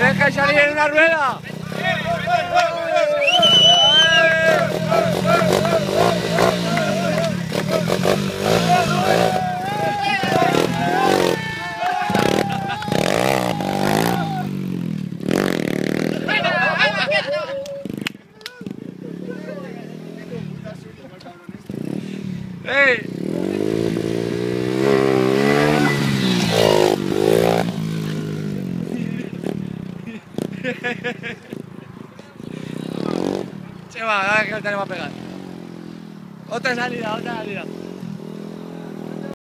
dejes salir en una rueda! ¡Ey! Se va, ahora que lo tenemos a pegar. Otra salida, otra salida.